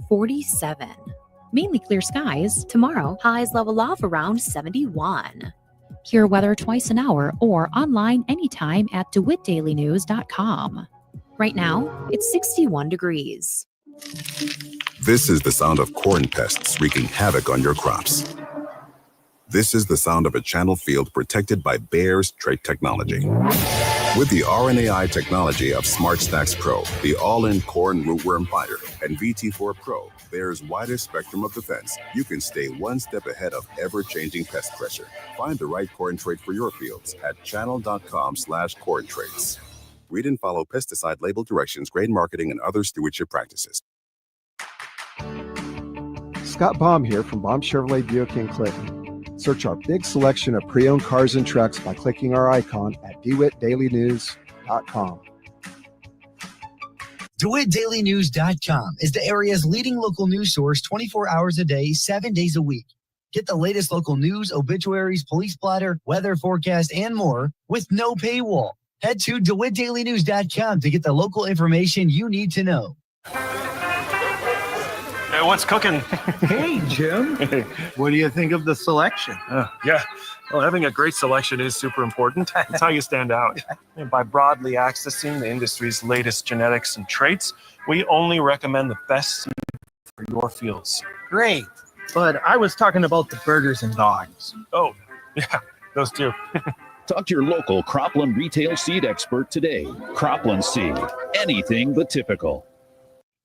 47. Mainly clear skies. Tomorrow, highs level off around 71. Hear weather twice an hour or online anytime at DeWittDailyNews.com. Right now, it's 61 degrees. This is the sound of corn pests wreaking havoc on your crops. This is the sound of a channel field protected by Bayer's trait technology. With the RNAi technology of Smart Stacks Pro, the all-in corn rootworm fighter, and VT4 Pro, Bayer's widest spectrum of defense, you can stay one step ahead of ever-changing pest pressure. Find the right corn trait for your fields at channel.com/corn traits. Read and follow pesticide label directions, grain marketing, and other stewardship practices. Scott Baum here from Baum Chevrolet Buick in Clinton. Search our big selection of pre-owned cars and trucks by clicking our icon at DeWittDailyNews.com. DeWittDailyNews.com is the area's leading local news source 24 hours a day, 7 days a week. Get the latest local news, obituaries, police blotter, weather forecast, and more with no paywall. Head to DeWittDailyNews.com to get the local information you need to know. Hey, what's cooking? Hey, Jim. What do you think of the selection? Yeah, well, having a great selection is super important. It's how you stand out. And by broadly accessing the industry's latest genetics and traits, we only recommend the best for your fields. Great. But I was talking about the burgers and dogs. Oh, yeah, those too. Talk to your local Cropland retail seed expert today. Cropland Seed, anything but typical.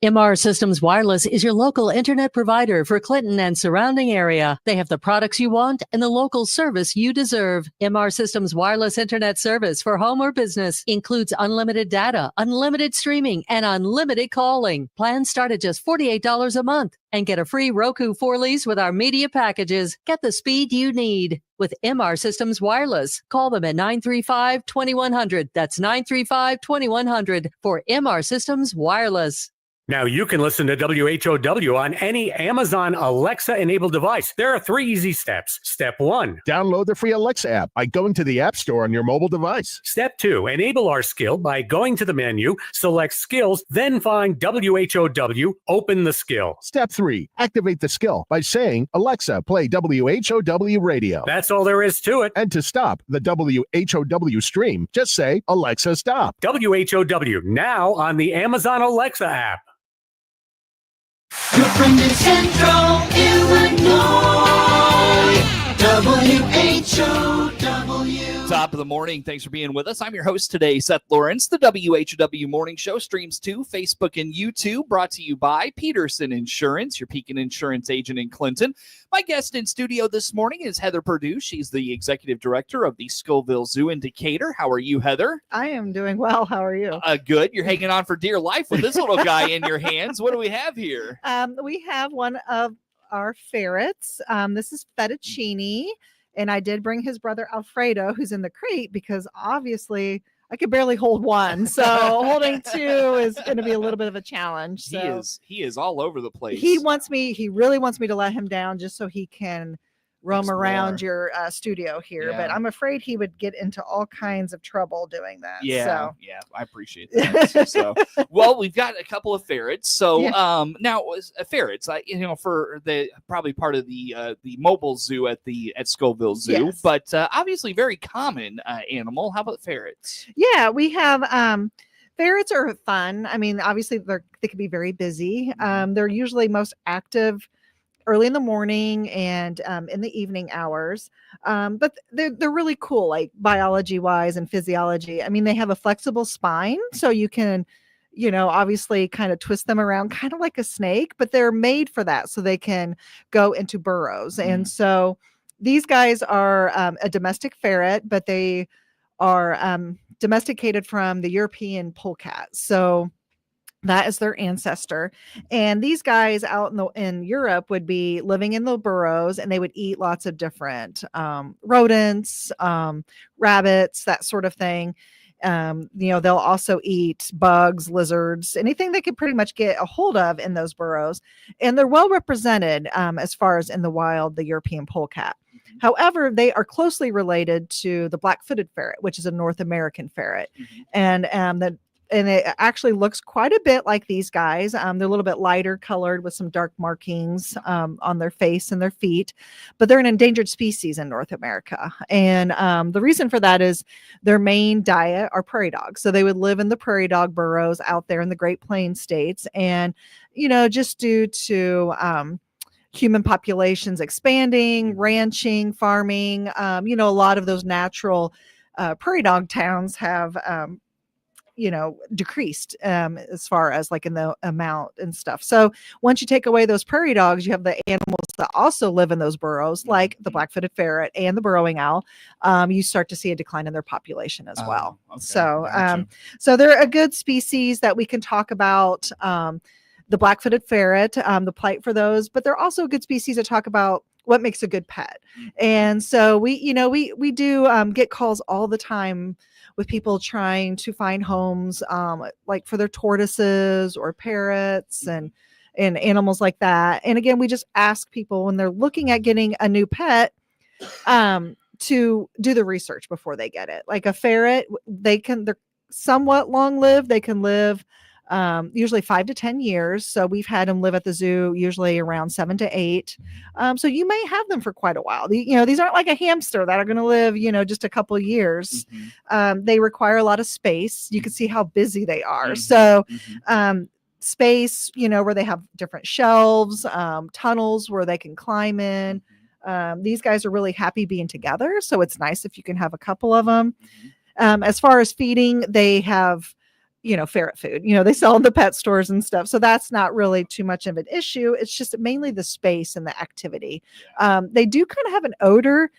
MR Systems Wireless is your local internet provider for Clinton and surrounding area. They have the products you want and the local service you deserve. MR Systems Wireless Internet service for home or business includes unlimited data, unlimited streaming, and unlimited calling. Plans start at just $48 a month and get a free Roku 4 lease with our media packages. Get the speed you need with MR Systems Wireless. Call them at 935-2100. That's 935-2100 for MR Systems Wireless. Now you can listen to WHOW on any Amazon Alexa-enabled device. There are 3 easy steps. Step 1. Download the free Alexa app by going to the App Store on your mobile device. Step 2. Enable our skill by going to the menu, select Skills, then find WHOW, open the skill. Step 3. Activate the skill by saying, Alexa, play WHOW radio. That's all there is to it. And to stop the WHOW stream, just say, Alexa, stop. WHOW, now on the Amazon Alexa app. Your friend in Central Illinois, WHOW. Top of the morning. Thanks for being with us. I'm your host today, Seth Lawrence. The WHOW Morning Show streams to Facebook and YouTube, brought to you by Peterson Insurance, your Pekin Insurance agent in Clinton. My guest in studio this morning is Heather Purdeu. She's the executive director of the Scovill Zoo in Decatur. How are you, Heather? I am doing well. How are you? Good. You're hanging on for dear life with this little guy in your hands. What do we have here? We have one of our ferrets. This is Fettuccine. And I did bring his brother Alfredo, who's in the crate, because obviously I could barely hold one. So holding 2 is going to be a little bit of a challenge. So he is all over the place. He really wants me to let him down just so he can roam around your studio here. Yeah. But I'm afraid he would get into all kinds of trouble doing that. Yeah, I appreciate that. So, well, we've got a couple of ferrets. So now ferrets, for the probably part of the mobile zoo at Scovill Zoo, yes. But obviously very common animal. How about ferrets? Yeah, we have ferrets are fun. I mean, obviously they can be very busy. They're usually most active early in the morning and in the evening hours. But they're really cool, like biology wise and physiology. I mean, they have a flexible spine, so you can, obviously kind of twist them around kind of like a snake, but they're made for that. So they can go into burrows. And so these guys are a domestic ferret, but they are domesticated from the European polecat. So that is their ancestor. And these guys out in Europe would be living in the burrows, and they would eat lots of different rodents, rabbits, that sort of thing. They'll also eat bugs, lizards, anything they could pretty much get a hold of in those burrows. And they're well represented as far as in the wild, the European polecat. Mm-hmm. However, they are closely related to the black-footed ferret, which is a North American ferret. Mm-hmm. And and it actually looks quite a bit like these guys. They're a little bit lighter colored with some dark markings on their face and their feet, but they're an endangered species in North America. And the reason for that is their main diet are prairie dogs. So they would live in the prairie dog burrows out there in the Great Plains states. And, just due to human populations expanding, ranching, farming, a lot of those natural prairie dog towns have decreased as far as like in the amount and stuff. So once you take away those prairie dogs, you have the animals that also live in those burrows, like the black-footed ferret and the burrowing owl. You start to see a decline in their population as well. Okay, So, gotcha. so they're a good species that we can talk about. The black-footed ferret, the plight for those, but they're also a good species to talk about what makes a good pet. And so we do get calls all the time with people trying to find homes, like for their tortoises or parrots and animals like that. And again, we just ask people when they're looking at getting a new pet, to do the research before they get it. Like a ferret, they're somewhat long lived. They can live usually 5 to 10 years. So we've had them live at the zoo usually around 7 to 8. So you may have them for quite a while. These aren't like a hamster that are going to live, just a couple of years. They require a lot of space. You can see how busy they are. So space, where they have different shelves, tunnels where they can climb in. These guys are really happy being together. So it's nice if you can have a couple of them. As far as feeding, they have ferret food, they sell in the pet stores and stuff. So that's not really too much of an issue. It's just mainly the space and the activity. They do kind of have an odor.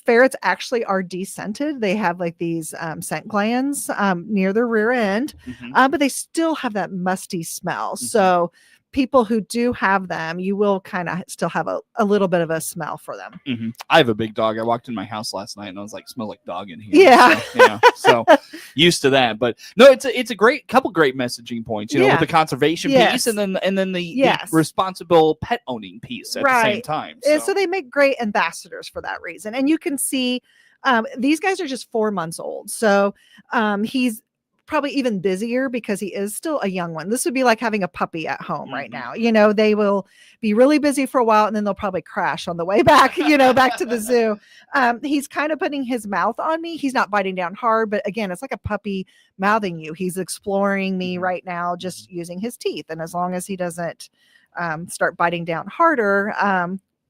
Ferrets actually are descented. They have like these scent glands near their rear end, but they still have that musty smell. So people who do have them, you will kind of still have a little bit of a smell for them. I have a big dog. I walked in my house last night and I was like, smell like dog in here. Yeah. So used to that. But no, it's a couple great messaging points, with the conservation piece and then the responsible pet owning piece at the same time. So they make great ambassadors for that reason. And you can see these guys are just 4 months old. So he's probably even busier because he is still a young one. This would be like having a puppy at home right now. They will be really busy for a while and then they'll probably crash on the way back, back to the zoo. He's kind of putting his mouth on me. He's not biting down hard, but again, it's like a puppy mouthing you. He's exploring me right now, just using his teeth. And as long as he doesn't start biting down harder,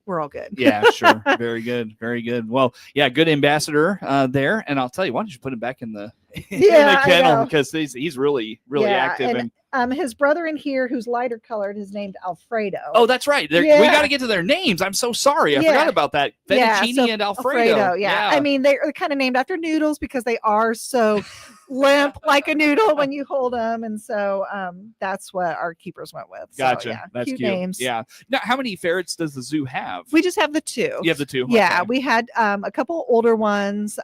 we're all good. Yeah, sure. Very good. Very good. Well, yeah, good ambassador there. And I'll tell you, why don't you put him back in the kennel because he's really active. And his brother in here, who's lighter colored, is named Alfredo. Oh, that's right. We got to get to their names. I'm so sorry. I forgot about that. Fettuccine and Alfredo. Yeah. I mean, they're kind of named after noodles because they are so limp like a noodle when you hold them. And so that's what our keepers went with. Gotcha. So, yeah, that's cute. Names. Yeah. Now, how many ferrets does the zoo have? We just have the 2. You have the 2? Yeah. Okay. We had a couple older ones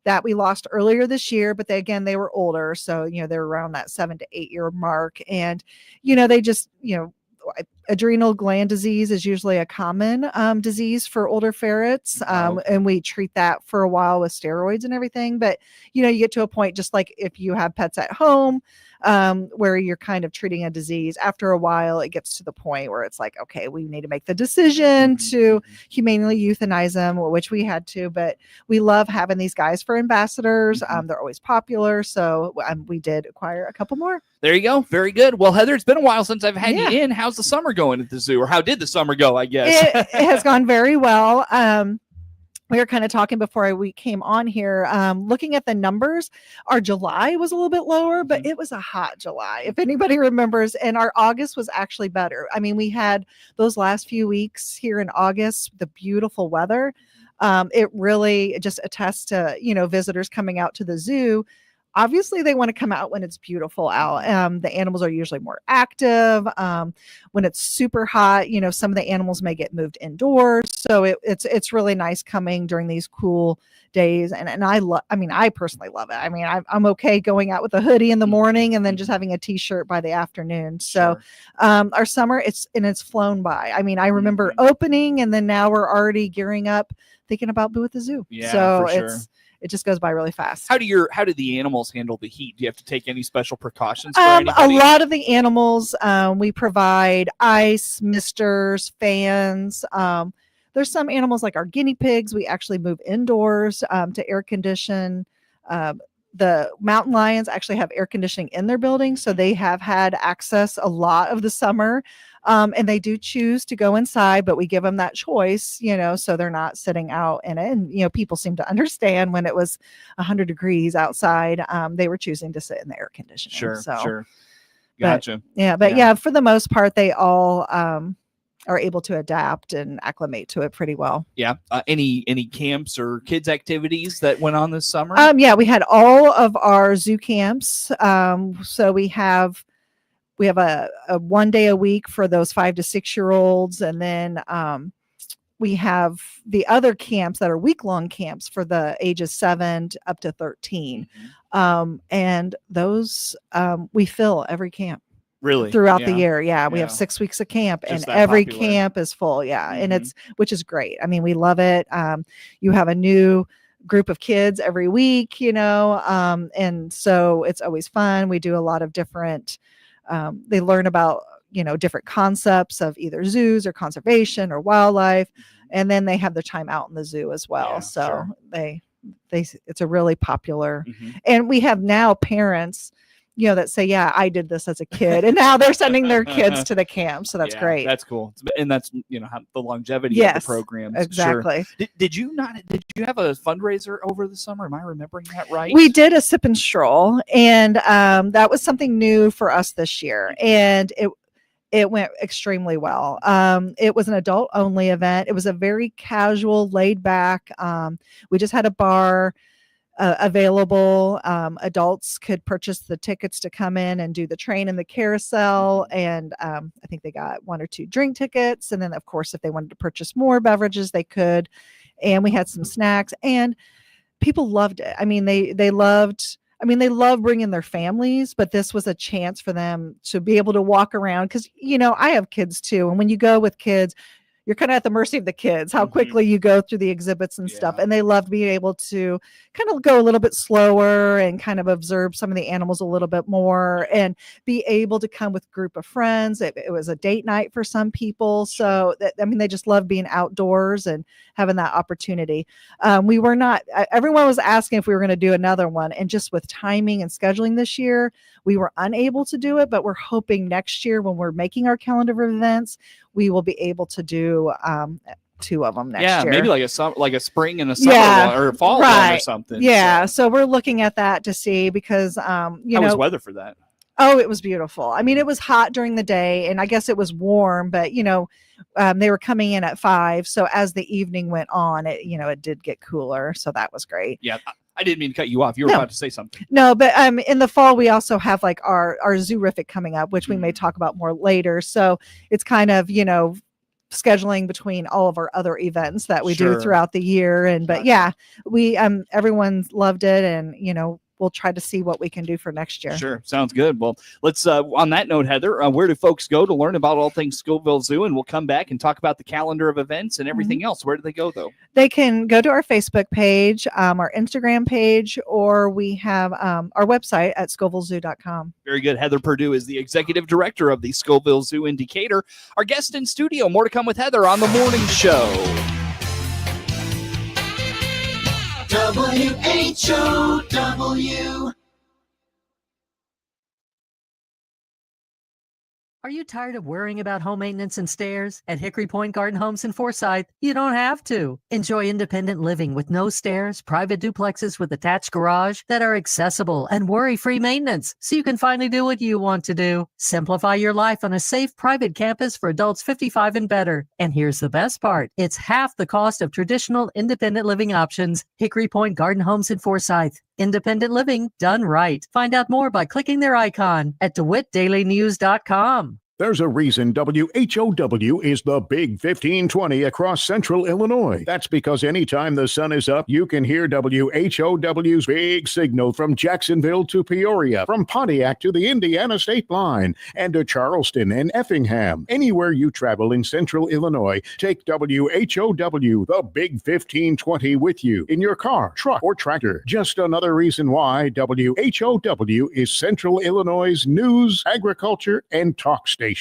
that we lost earlier this year, but they were older. So, they're around that 7 to 8 year mark. And, they just, adrenal gland disease is usually a common disease for older ferrets. And we treat that for a while with steroids and everything. But, you get to a point, just like if you have pets at home, where you're kind of treating a disease, after a while, it gets to the point where it's like, okay, we need to make the decision to humanely euthanize them, which we had to, but we love having these guys for ambassadors. They're always popular. So we did acquire a couple more. There you go. Very good. Well, Heather, it's been a while since I've had you in. How's the summer going at the zoo, or how did the summer go, I guess? It has gone very well. We were kind of talking before we came on here, looking at the numbers. Our July was a little bit lower, but it was a hot July, if anybody remembers. And our August was actually better. I mean, we had those last few weeks here in August, the beautiful weather. It really just attests to, visitors coming out to the zoo. Obviously, they want to come out when it's beautiful out. The animals are usually more active. When it's super hot, some of the animals may get moved indoors. So it's really nice coming during these cool days. And I personally love it. I mean, I'm okay going out with a hoodie in the morning and then just having a t-shirt by the afternoon. So our summer, it's flown by. I mean, I remember opening and then now we're already gearing up, thinking about Boo at the Zoo. Yeah, so for sure. it just goes by really fast. How do the animals handle the heat? Do you have to take any special precautions for A anybody? lot of the animals, we provide ice, misters, fans. There's some animals like our guinea pigs. We actually move indoors to air condition. The mountain lions actually have air conditioning in their building, so they have had access a lot of the summer. And they do choose to go inside, but we give them that choice, so they're not sitting out in it. And, people seem to understand when it was 100 degrees outside, they were choosing to sit in the air conditioning. Sure. Gotcha. But for the most part, they all are able to adapt and acclimate to it pretty well. Yeah. Any camps or kids activities that went on this summer? We had all of our zoo camps. So we have a 1 day a week for those 5 to 6 year olds. And then we have the other camps that are week-long camps for the ages 7 up to 13. And those we fill every camp. Really? Throughout the year. Yeah. We have 6 weeks of camp and every camp is full. Yeah. And which is great. I mean, we love it. You have a new group of kids every week, and so it's always fun. We do a lot of different, they learn about, different concepts of either zoos or conservation or wildlife. And then they have their time out in the zoo as well. It's a really popular, and we have now parents, that say, yeah, I did this as a kid, and now they're sending their kids to the camp. So that's great. That's cool. And that's, the longevity of the programs. Exactly. Sure. Did you have a fundraiser over the summer? Am I remembering that right? We did a sip and stroll, and that was something new for us this year. And it went extremely well. It was an adult only event. It was a very casual, laid back. We just had a bar available. Adults could purchase the tickets to come in and do the train and the carousel. And I think they got 1 or 2 drink tickets. And then, of course, if they wanted to purchase more beverages, they could. And we had some snacks, and people loved it. I mean, they love bringing their families, but this was a chance for them to be able to walk around. Cause I have kids too. And when you go with kids, you're kind of at the mercy of the kids, how quickly you go through the exhibits and stuff. And they loved being able to kind of go a little bit slower and kind of observe some of the animals a little bit more and be able to come with a group of friends. It was a date night for some people. So they just love being outdoors and having that opportunity. Everyone was asking if we were going to do another one, and just with timing and scheduling this year, we were unable to do it, but we're hoping next year when we're making our calendar of events, we will be able to do 2 of them next year. Maybe like a spring and a summer one, or a fall one or something. Yeah. So we're looking at that to see, because how was weather for that? Oh, it was beautiful. I mean, it was hot during the day, and I guess it was warm, but they were coming in at 5. So as the evening went on, it did get cooler. So that was great. Yeah. I didn't mean to cut you off. You were about to say something. No, but in the fall, we also have like our Zoorific coming up, which we may talk about more later. So it's kind of, scheduling between all of our other events that we do throughout the year. But we everyone loved it, and we'll try to see what we can do for next year. Sure. Sounds good. Well, let's, on that note, Heather, where do folks go to learn about all things Scovill Zoo? And we'll come back and talk about the calendar of events and everything else. Where do they go, though? They can go to our Facebook page, our Instagram page, or we have our website at scovillzoo.com. Very good. Heather Purdeu is the executive director of the Scovill Zoo in Decatur. Our guest in studio. More to come with Heather on the morning show. WHOW. Are you tired of worrying about home maintenance and stairs? At Hickory Point Garden Homes in Forsyth, you don't have to. Enjoy independent living with no stairs, private duplexes with attached garage that are accessible, and worry-free maintenance, so you can finally do what you want to do. Simplify your life on a safe private campus for adults 55 and better. And here's the best part. It's half the cost of traditional independent living options. Hickory Point Garden Homes in Forsyth. Independent living done right. Find out more by clicking their icon at DeWittDailyNews.com. There's a reason WHOW is the Big 1520 across central Illinois. That's because anytime the sun is up, you can hear WHOW's big signal from Jacksonville to Peoria, from Pontiac to the Indiana state line, and to Charleston and Effingham. Anywhere you travel in central Illinois, take WHOW, the Big 1520, with you in your car, truck, or tractor. Just another reason why WHOW is Central Illinois' news, agriculture, and talk station.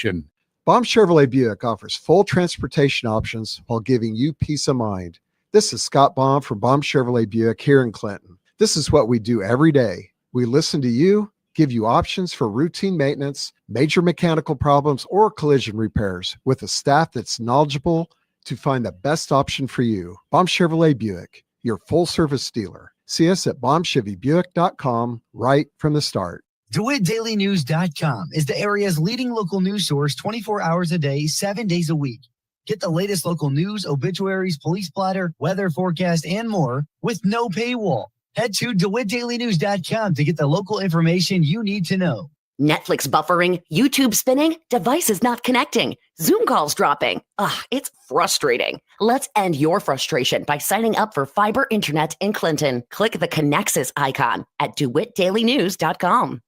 Baum Chevrolet Buick offers full transportation options while giving you peace of mind. This is Scott Baum from Baum Chevrolet Buick here in Clinton. This is what we do every day. We listen to you, give you options for routine maintenance, major mechanical problems, or collision repairs with a staff that's knowledgeable to find the best option for you. Baum Chevrolet Buick, your full-service dealer. See us at BaumChevyBuick.com right from the start. DeWittDailyNews.com is the area's leading local news source 24 hours a day, 7 days a week. Get the latest local news, obituaries, police blotter, weather forecast, and more with no paywall. Head to DeWittDailyNews.com to get the local information you need to know. Netflix buffering, YouTube spinning, devices not connecting, Zoom calls dropping. Ugh, it's frustrating. Let's end your frustration by signing up for fiber internet in Clinton. Click the Connexus icon at DeWittDailyNews.com.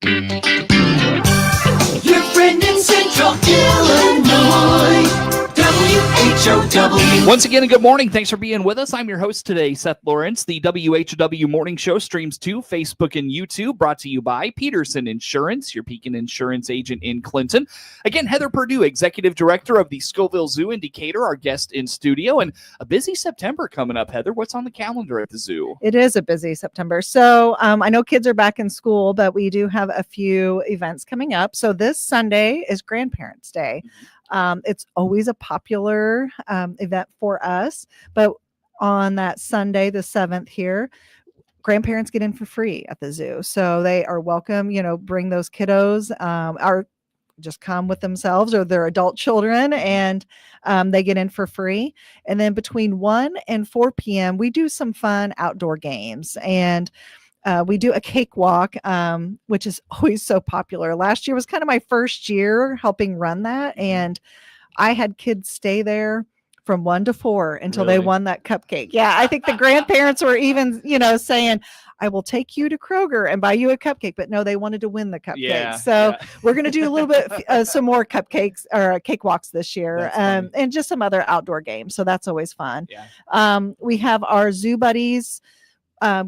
Your friend in Central Illinois, WHOW. Once again, good morning. Thanks for being with us. I'm your host today, Seth Lawrence. The WHOW Morning Show streams to Facebook and YouTube, brought to you by Peterson Insurance, your Pekin Insurance agent in Clinton. Again, Heather Purdeu, Executive Director of the Scovill Zoo in Decatur, our guest in studio, and a busy September coming up. Heather, what's on the calendar at the zoo? It is a busy September. So I know kids are back in school, but we do have a few events coming up. So this Sunday is Grandparents' Day. It's always a popular event for us, but on that Sunday, the 7th here, grandparents get in for free at the zoo. So they are welcome, bring those kiddos, or just come with themselves or their adult children, and they get in for free. And then between 1 and 4 p.m., we do some fun outdoor games, and we do a cakewalk, which is always so popular. Last year was kind of my first year helping run that, and I had kids stay there from 1 to 4 until they won that cupcake. Yeah, I think the grandparents were even, saying, I will take you to Kroger and buy you a cupcake. But no, they wanted to win the cupcake. Yeah, so we're going to do a little bit, some more cupcakes or cakewalks this year, and just some other outdoor games. So that's always fun. Yeah. We have our Zoo Buddies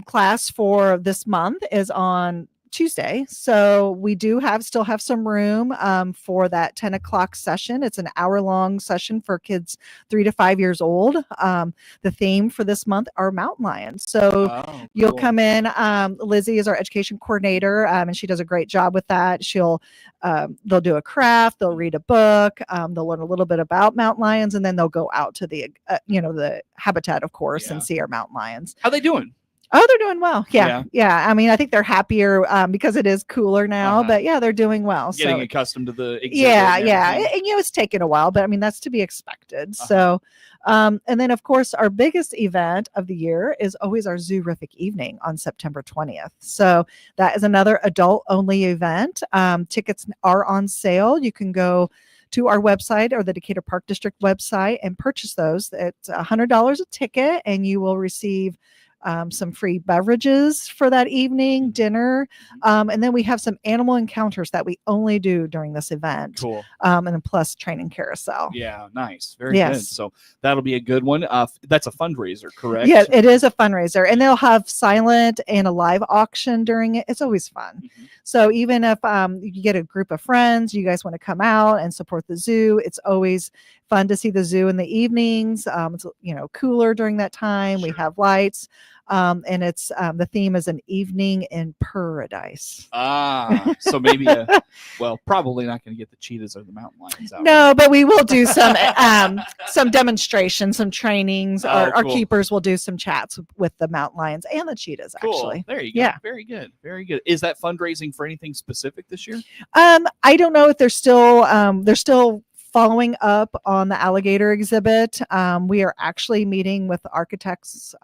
class for this month is on Tuesday. So we do still have some room for that 10 o'clock session. It's an hour-long session for kids 3 to 5 years old. The theme for this month are mountain lions. So you'll come in. Lizzie is our education coordinator, and she does a great job with that. They'll do a craft, they'll read a book, they'll learn a little bit about mountain lions, and then they'll go out to the habitat, of course, and see our mountain lions. How they doing? Oh, they're doing well. Yeah. I mean, I think they're happier because it is cooler now, but yeah, they're doing well. Getting accustomed to the exhibit. Yeah. And, it's taken a while, but I mean, that's to be expected. So, and then of course, our biggest event of the year is always our Zoorific evening on September 20th. So that is another adult only event. Tickets are on sale. You can go to our website or the Decatur Park District website and purchase those. It's $100 a ticket, and you will receive some free beverages for that evening, dinner. And then we have some animal encounters that we only do during this event. Cool. And then plus training carousel. Yeah, nice. Very good. So that'll be a good one. That's a fundraiser, correct? Yeah, it is a fundraiser. And they'll have silent and a live auction during it. It's always fun. Mm-hmm. So even if you get a group of friends, you guys want to come out and support the zoo, it's always fun to see the zoo in the evenings. It's cooler during that time. Sure. We have lights. And it's the theme is an evening in paradise. So maybe probably not going to get the cheetahs or the mountain lions out. No, but we will do some demonstrations, some trainings. Our keepers will do some chats with the mountain lions and the cheetahs. Cool. Actually, there you go. Yeah, very good, very good. Is that fundraising for anything specific this year? I don't know if they're still Following up on the alligator exhibit, we are actually meeting with the architects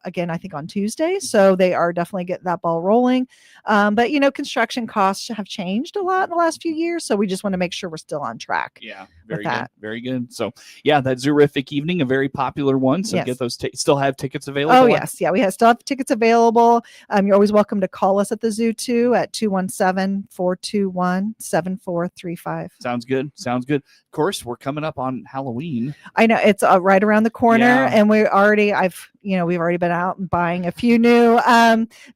again, I think on Tuesday. So they are definitely getting that ball rolling. But, construction costs have changed a lot in the last few years. So we just want to make sure we're still on track. Yeah, very good. Very good. So, yeah, that Zoorific evening, a very popular one. So get those, still have tickets available? Oh, yes. Yeah, we still have tickets available. You're always welcome to call us at the zoo, too, at 217-421-7435. Sounds good. Sounds good. Of course, we're coming up on Halloween. I know it's right around the corner, and we've already been out and buying a few new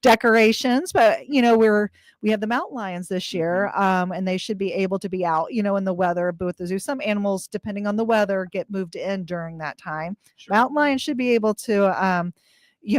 decorations, but we have the mountain lions this year, and they should be able to be out, in the weather with the zoo. Some animals, depending on the weather, get moved in during that time. Sure. Mountain lions should be able to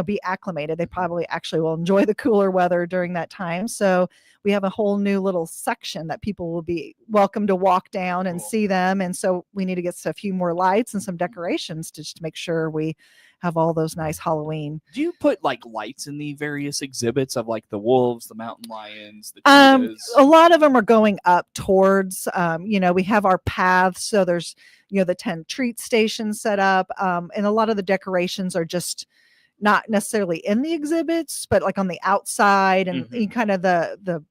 be acclimated. They probably actually will enjoy the cooler weather during that time. So we have a whole new little section that people will be welcome to walk down and see them. And so we need to get a few more lights and some decorations to just make sure we have all those nice Halloween. Do you put like lights in the various exhibits of like the wolves, the mountain lions, the cheetahs? A lot of them are going up towards, we have our paths. So there's, the 10 treat stations set up. And a lot of the decorations are just not necessarily in the exhibits, but like on the outside and kind of the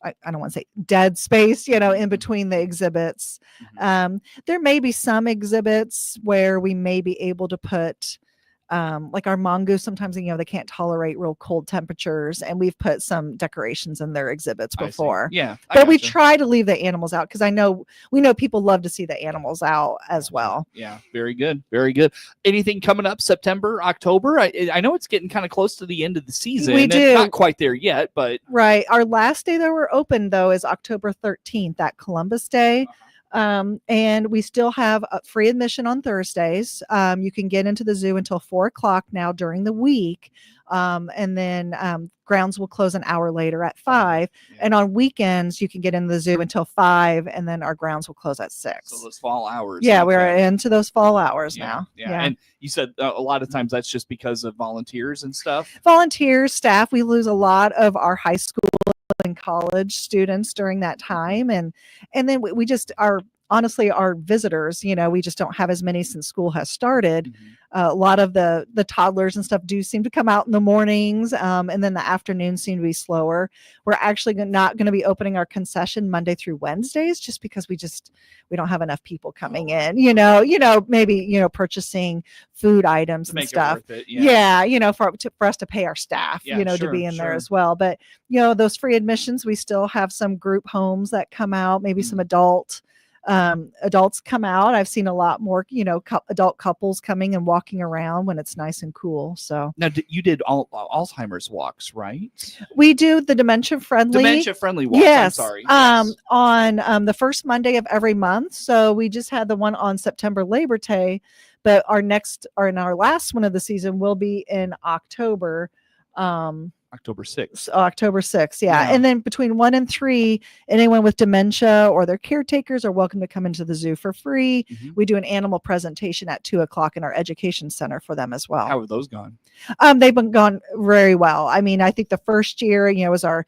I don't want to say dead space, in between the exhibits. There may be some exhibits where we may be able to put like our mongoose. Sometimes, they can't tolerate real cold temperatures, and we've put some decorations in their exhibits before. Yeah. But we try to leave the animals out because we know people love to see the animals out as well. Yeah. Very good. Very good. Anything coming up September, October? I know it's getting kind of close to the end of the season. We do. It's not quite there yet, but. Right. Our last day that we're open, though, is October 13th, that Columbus Day. And we still have free admission on Thursdays. You can get into the zoo until 4:00 now during the week. And then grounds will close an hour later at 5. Yeah. And on weekends, you can get into the zoo until 5, and then our grounds will close at 6. So those fall hours. Yeah, we're into those fall hours now. Yeah. And you said a lot of times that's just because of volunteers and stuff. Volunteers, staff. We lose a lot of our high school and college students during that time, and then we just are honestly our visitors, we just don't have as many since school has started. A lot of the toddlers and stuff do seem to come out in the mornings, and then the afternoons seem to be slower. We're actually not going to be opening our concession Monday through Wednesdays just because we don't have enough people coming in, maybe purchasing food items and stuff. For us to pay our staff, to be in there as well. But those free admissions, we still have some group homes that come out, maybe some adults come out. I've seen a lot more, adult couples coming and walking around when it's nice and cool. So now you did all Alzheimer's walks, right? We do the dementia friendly walks. Yes. I'm sorry. On the first Monday of every month. So we just had the one on September Labor Day, but our last one of the season will be in October. October 6th. October 6th, yeah. And then between 1 and 3, anyone with dementia or their caretakers are welcome to come into the zoo for free. We do an animal presentation at 2:00 in our education center for them as well. How have those gone? They've been gone very well. I mean, I think the first year, was our,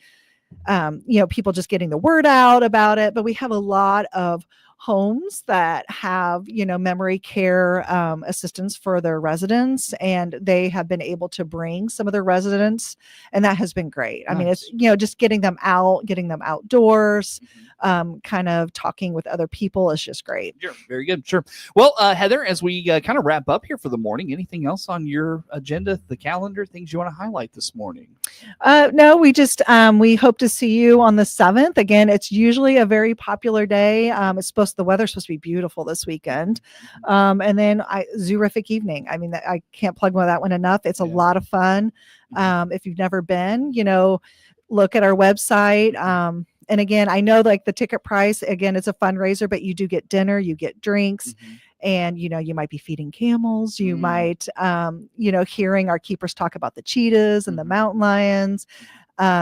people just getting the word out about it, but we have a lot of homes that have, memory care assistance for their residents, and they have been able to bring some of their residents, and that has been great. I mean, it's, just getting them out, getting them outdoors, kind of talking with other people is just great. Sure. Very good. Sure. Well, Heather, as we kind of wrap up here for the morning, anything else on your agenda, the calendar, things you want to highlight this morning? No, we just, we hope to see you on the 7th. Again, it's usually a very popular day. The weather's supposed to be beautiful this weekend. And then Zoorific evening. I mean, I can't plug that one enough. It's a lot of fun. If you've never been, look at our website. And again, I know like the ticket price, again, it's a fundraiser, but you do get dinner, you get drinks, and, you might be feeding camels. You might, hearing our keepers talk about the cheetahs and the mountain lions.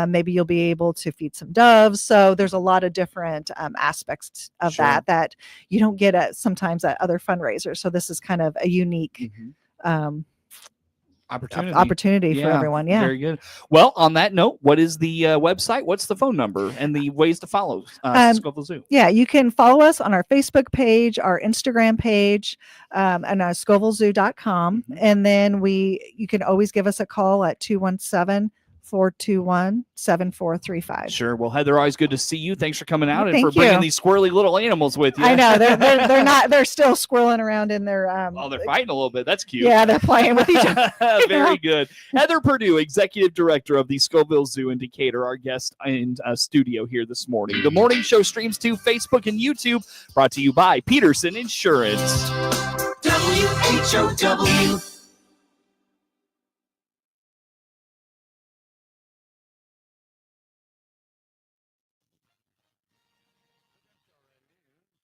Maybe you'll be able to feed some doves. So there's a lot of different aspects of that you don't get sometimes at other fundraisers. So this is kind of a unique opportunity for everyone. Yeah. Very good. Well, on that note, what is the website? What's the phone number and the ways to follow Scovill Zoo? Yeah, you can follow us on our Facebook page, our Instagram page, and scovillzoo.com. And then you can always give us a call at 217-421-7435. Sure. Well, Heather, always good to see you. Thanks for coming out and Thank for bringing you. these squirrely little animals with you. I know they're still squirreling around in their they're fighting a little bit. That's cute. Yeah, they're playing with each other. Very good. Heather Purdeu, Executive Director of the Scovill Zoo in Decatur, our guest in studio here this morning. The morning show streams to Facebook and YouTube, brought to you by Peterson Insurance. WHOW.